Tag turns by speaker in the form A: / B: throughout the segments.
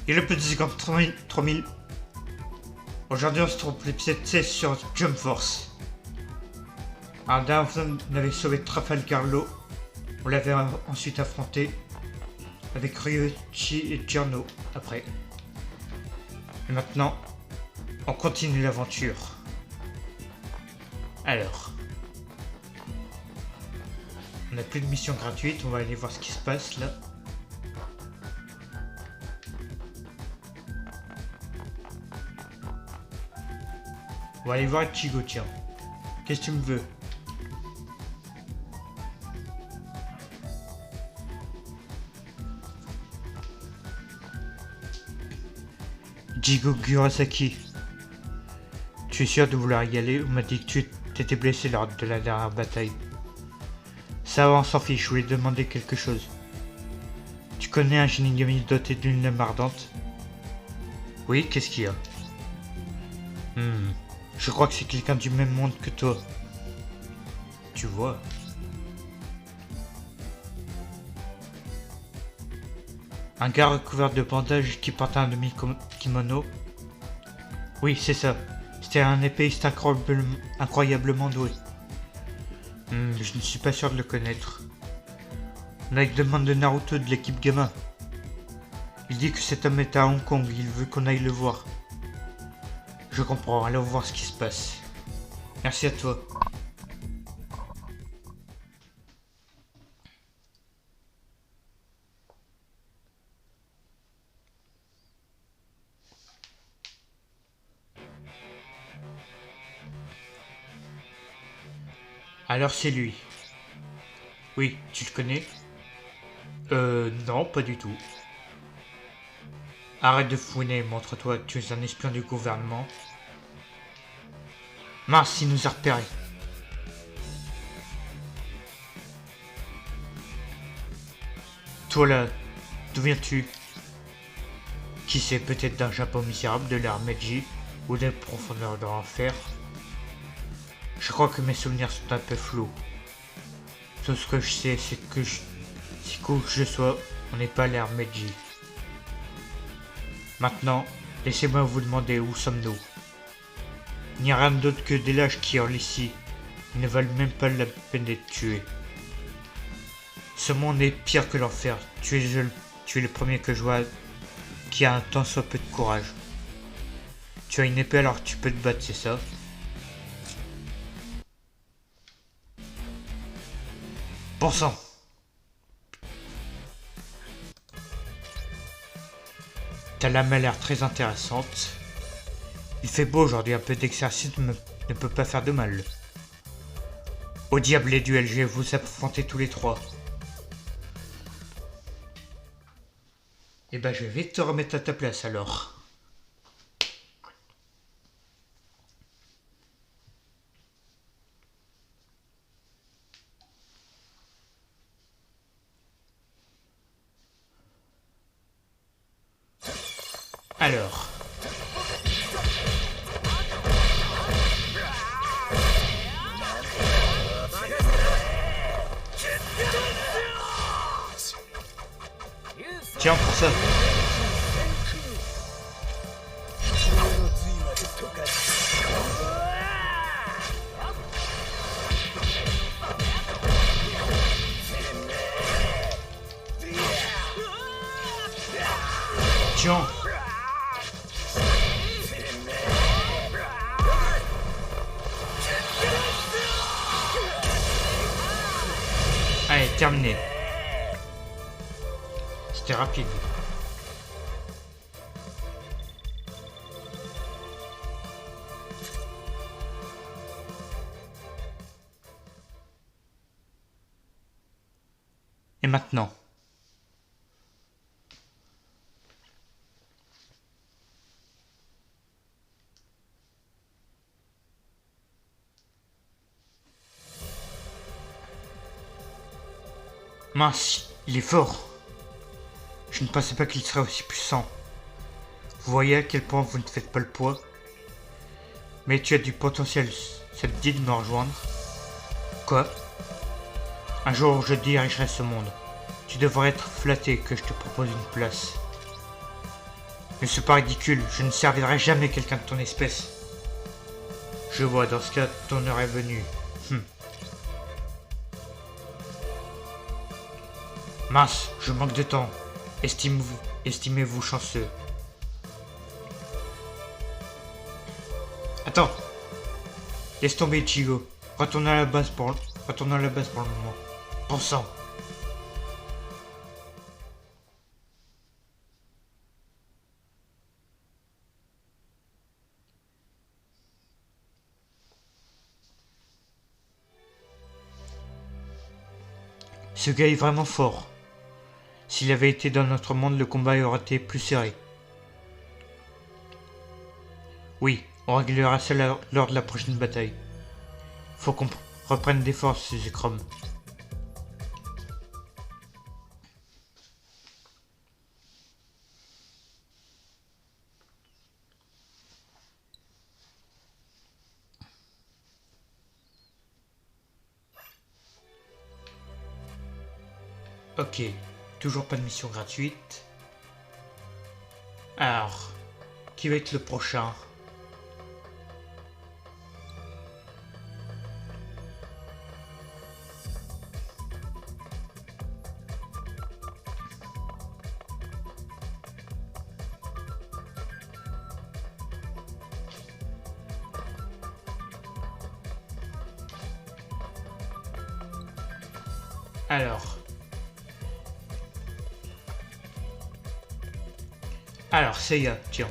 A: Et le petit comme 3000. Aujourd'hui, on se trouve l'épisode 16 sur Jump Force. Alors, dernière fois, on avait sauvé Trafalgar Law. On l'avait ensuite affronté avec Ryuichi et Giorno après. Et maintenant, on continue l'aventure. Alors, on n'a plus de mission gratuite, on va aller voir ce qui se passe là. On va aller voir Ichigo, tiens. Qu'est-ce que tu me veux? Ichigo Kurosaki. Tu es sûr de vouloir y aller? On m'a dit que tu t'étais blessé lors de la dernière bataille. Ça va, on s'en fiche, je voulais demander quelque chose. Tu connais un Shinigami doté d'une lame ardente? Oui, qu'est-ce qu'il y a? Je crois que c'est quelqu'un du même monde que toi. Tu vois. Un gars recouvert de bandages qui porte un demi-kimono? Oui, c'est ça. C'était un épéiste incroyablement doué. Je ne suis pas sûr de le connaître. On a une demande de Naruto de l'équipe Gamma. Il dit que cet homme est à Hong Kong, il veut qu'on aille le voir. Je comprends, allons voir ce qui se passe. Merci à toi. Alors c'est lui. Oui, tu le connais? Non, pas du tout. Arrête de fouiner, montre-toi, tu es un espion du gouvernement. Mince, il nous a repérés. Toi là, d'où viens-tu? Qui sait, peut-être d'un Japon misérable, de l'ère Meiji, ou des profondeurs de l'enfer. Je crois que mes souvenirs sont un peu flous. Tout ce que je sais, c'est que si cool que je sois, on n'est pas à l'ère Meiji. Maintenant, laissez-moi vous demander où sommes-nous. Il n'y a rien d'autre que des lâches qui hurlent ici. Ils ne valent même pas la peine d'être tués. Ce monde est pire que l'enfer. Tu es le premier que je vois qui a un tant soit peu de courage. Tu as une épée alors tu peux te battre, c'est ça? Bon sang! Ta lame a l'air très intéressante. Il fait beau aujourd'hui, un peu d'exercice ne peut pas faire de mal. Au diable les duels, je vais vous affronter tous les trois. Eh ben je vais te remettre à ta place alors. Alors. Tiens pour ça. Tiens. Allez, terminé. C'était rapide. Et maintenant? Mince, il est fort. Je ne pensais pas qu'il serait aussi puissant. Vous voyez à quel point vous ne faites pas le poids. Mais tu as du potentiel, ça te dit de me rejoindre? Quoi? Un jour, je dirigerai ce monde. Tu devrais être flatté que je te propose une place. Ne sois pas ridicule, je ne servirai jamais quelqu'un de ton espèce. Je vois, dans ce cas, ton heure est venue. Mince, je manque de temps. Estimez-vous chanceux. Attends. Laisse tomber, Ichigo. Retourne à la base pour le moment. Bon sang. Ce gars est vraiment fort. S'il avait été dans notre monde, le combat aurait été plus serré. Oui, on réglera ça lors de la prochaine bataille. Faut qu'on reprenne des forces, Zekrom. Ok, toujours pas de mission gratuite. Alors, qui va être le prochain? Alors, Seiya, tiens.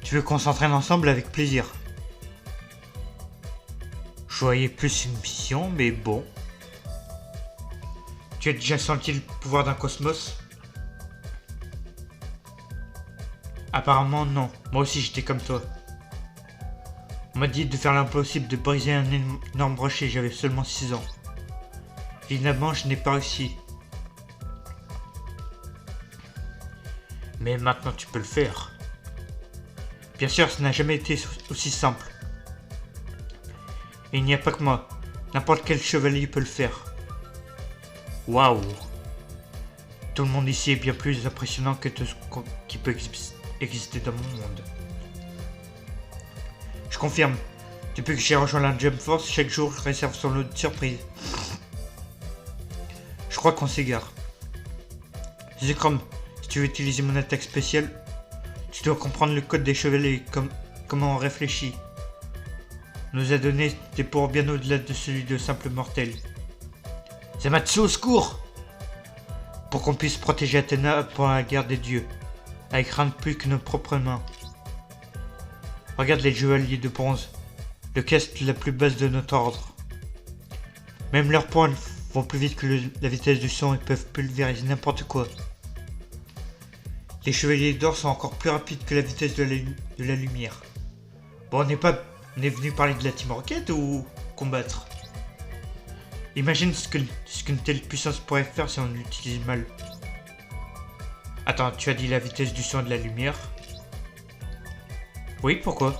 A: Tu veux qu'on s'entraîne ensemble avec plaisir. Je voyais plus une mission, mais bon. Tu as déjà senti le pouvoir d'un cosmos? Apparemment non, moi aussi j'étais comme toi. On m'a dit de faire l'impossible, de briser un énorme rocher, j'avais seulement 6 ans. Évidemment, je n'ai pas réussi. Mais maintenant tu peux le faire. Bien sûr, ça n'a jamais été aussi simple. Et il n'y a pas que moi. N'importe quel chevalier peut le faire. Waouh! Tout le monde ici est bien plus impressionnant que tout ce qui peut exister dans mon monde. Je confirme. Depuis que j'ai rejoint la Jump Force, chaque jour réserve son lot de surprises. Je crois qu'on s'égare. Zekrom, si tu veux utiliser mon attaque spéciale, tu dois comprendre le code des chevaliers, comment on réfléchit. On nous a donné des pouvoirs bien au-delà de celui de simple mortel. Zamatsu, au secours! Pour qu'on puisse protéger Athéna pour la guerre des dieux, avec rien de plus que nos propres mains. Regarde les chevaliers de bronze, le caste la plus basse de notre ordre. Même leurs poings vont plus vite que la vitesse du son et peuvent pulvériser n'importe quoi. Les chevaliers d'or sont encore plus rapides que la vitesse de la lumière. Bon, on est venu parler de la Team Rocket ou combattre? Imagine ce qu'une telle puissance pourrait faire si on l'utilise mal. Attends, tu as dit la vitesse du son et de la lumière? Oui, pourquoi?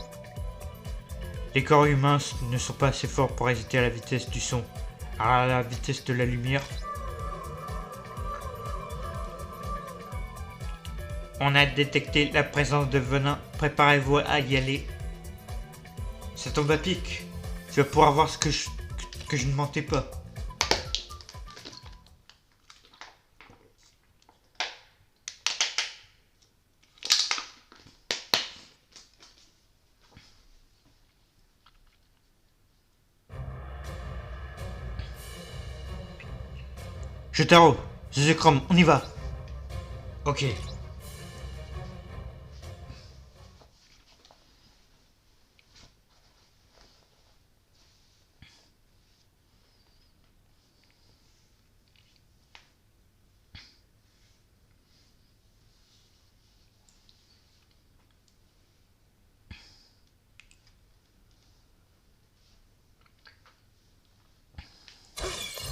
A: Les corps humains ne sont pas assez forts pour résister à la vitesse du son. Alors à la vitesse de la lumière... On a détecté la présence de venin. Préparez-vous à y aller. Ça tombe à pic. Tu vas pouvoir voir que je ne mentais pas. Jotaro, Zekrom, on y va. Ok.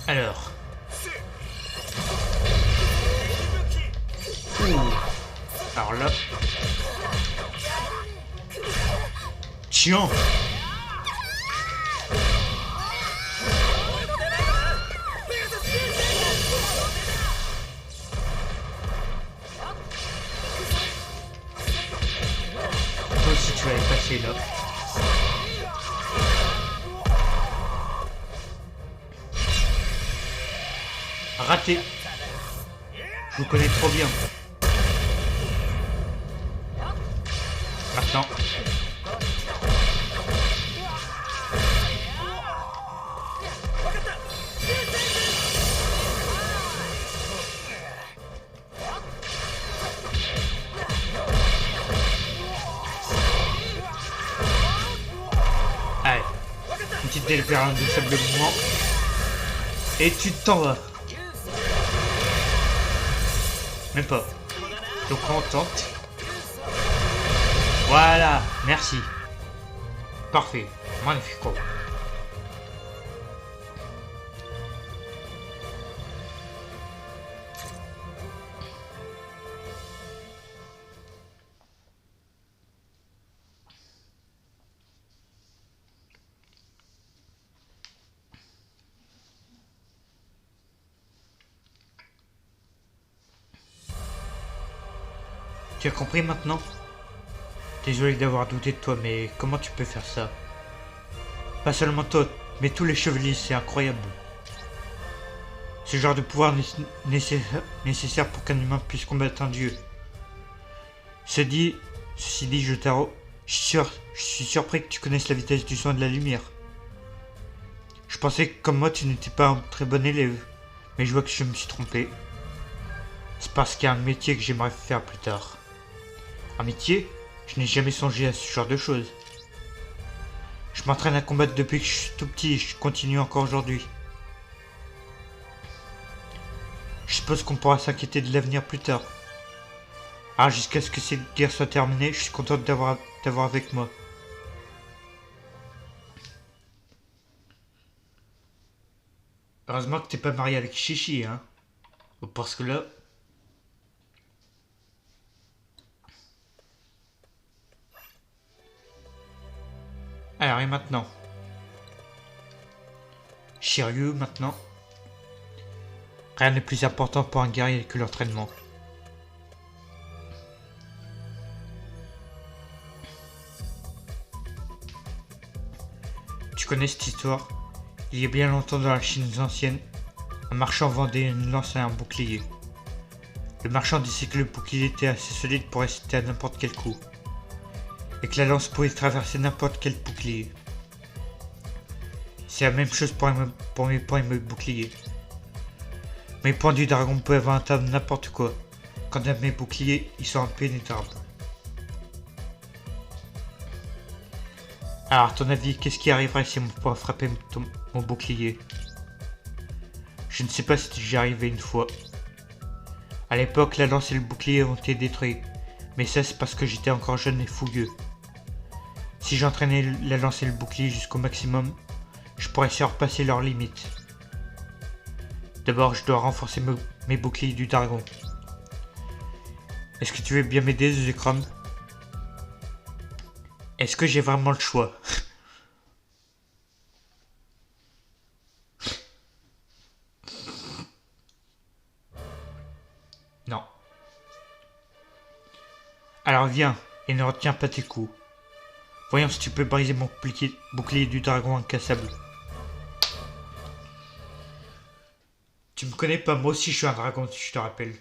A: Alors. Alors là. Tiens. Raté. Je vous connais trop bien. Maintenant. Allez. Une petite déferlante de sable mouvement. Et tu t'en vas. Même pas. Donc on tente. Voilà, merci. Parfait, magnifique. Tu as compris maintenant? Désolé d'avoir douté de toi, mais comment tu peux faire ça? Pas seulement toi, mais tous les chevaliers, c'est incroyable. Ce genre de pouvoir nécessaire pour qu'un humain puisse combattre un dieu. Ceci dit, Jotaro, je suis surpris que tu connaisses la vitesse du son et de la lumière. Je pensais que comme moi, tu n'étais pas un très bon élève, mais je vois que je me suis trompé. C'est parce qu'il y a un métier que j'aimerais faire plus tard. Un métier? Je n'ai jamais songé à ce genre de choses. Je m'entraîne à combattre depuis que je suis tout petit et je continue encore aujourd'hui. Je suppose qu'on pourra s'inquiéter de l'avenir plus tard. Alors jusqu'à ce que cette guerre soit terminée, je suis contente t'avoir avec moi. Heureusement que t'es pas marié avec Chichi, hein. Parce que là... Alors et maintenant? Shiryu maintenant. Rien n'est plus important pour un guerrier que l'entraînement. Tu connais cette histoire? Il y a bien longtemps dans la Chine ancienne, un marchand vendait une lance et un bouclier. Le marchand disait que le bouclier était assez solide pour résister à n'importe quel coup, et que la lance pouvait traverser n'importe quel bouclier. C'est la même chose pour mes poings et mes boucliers. Mes poings du dragon peuvent atteindre n'importe quoi, quant à mes boucliers, ils sont impénétrables. Alors, à ton avis, qu'est-ce qui arriverait si mon poing frappait mon bouclier? Je ne sais pas si j'y arrivais une fois. À l'époque, la lance et le bouclier ont été détruits, mais ça c'est parce que j'étais encore jeune et fougueux. Si j'entraînais la lance et le bouclier jusqu'au maximum, je pourrais surpasser leurs limites. D'abord, je dois renforcer mes boucliers du dragon. Est-ce que tu veux bien m'aider, Zekrom? Est-ce que j'ai vraiment le choix? Non. Alors viens, et ne retiens pas tes coups. Voyons si tu peux briser mon bouclier du dragon incassable. Tu me connais pas, moi aussi je suis un dragon, si je te rappelle.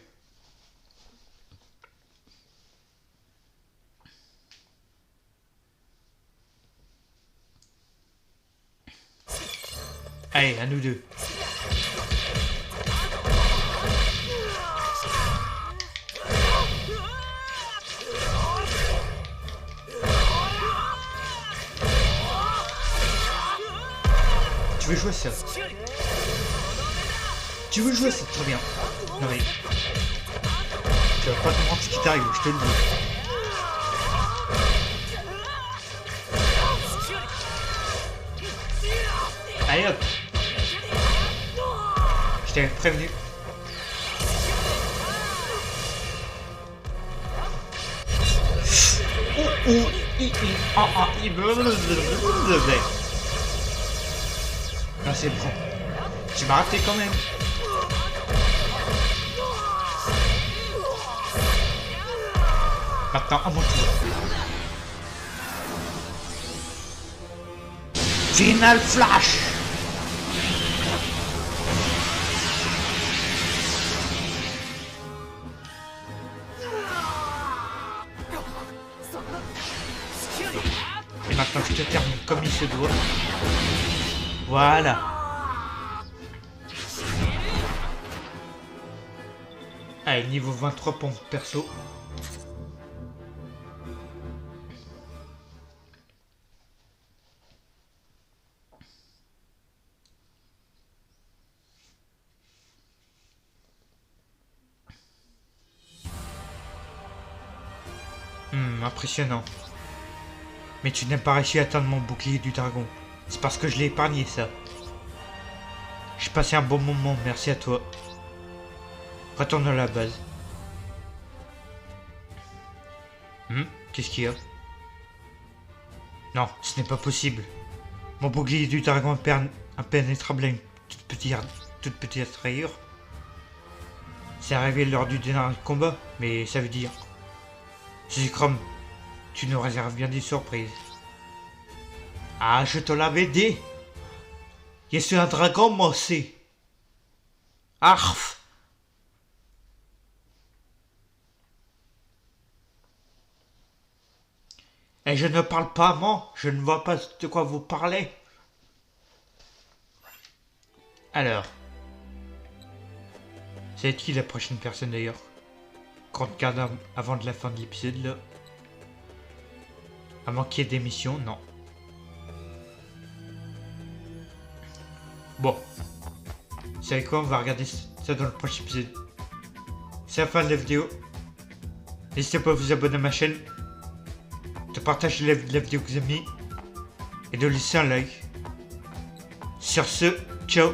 A: Allez, à nous deux. Tu veux jouer ça? Tu veux jouer ça? Très bien. Non mais... Tu vas pas comprendre ce qui t'arrive, je te le dis. Allez hop. Je t'avais prévenu. Non c'est bon. Tu m'as raté quand même. Maintenant à mon tour. Final Flash. te termine comme il se doit. Voilà. Allez, niveau 23 pour mon perso. Impressionnant. Mais tu n'as pas réussi à atteindre mon bouclier du dragon. C'est parce que je l'ai épargné, ça. J'ai passé un bon moment, merci à toi. Retourne à la base. Qu'est-ce qu'il y a? Non, ce n'est pas possible. Mon bouclier du dragon est impénétrable à une toute petite rayure. C'est arrivé lors du dernier combat, mais ça veut dire... Chrome, tu nous réserves bien des surprises. Ah, je te l'avais dit. Je suis un dragon, moi aussi. Arf. Et je ne parle pas, moi. Je ne vois pas de quoi vous parlez. Alors. C'est qui la prochaine personne d'ailleurs? Qu'on regarde avant de la fin de l'épisode là. Avant qu'il y ait des missions, non. Bon. Vous savez quoi, on va regarder ça dans le prochain épisode. C'est la fin de la vidéo. N'hésitez pas à vous abonner à ma chaîne, de partager la vidéo que vous avez mis et de laisser un like. Sur ce, ciao.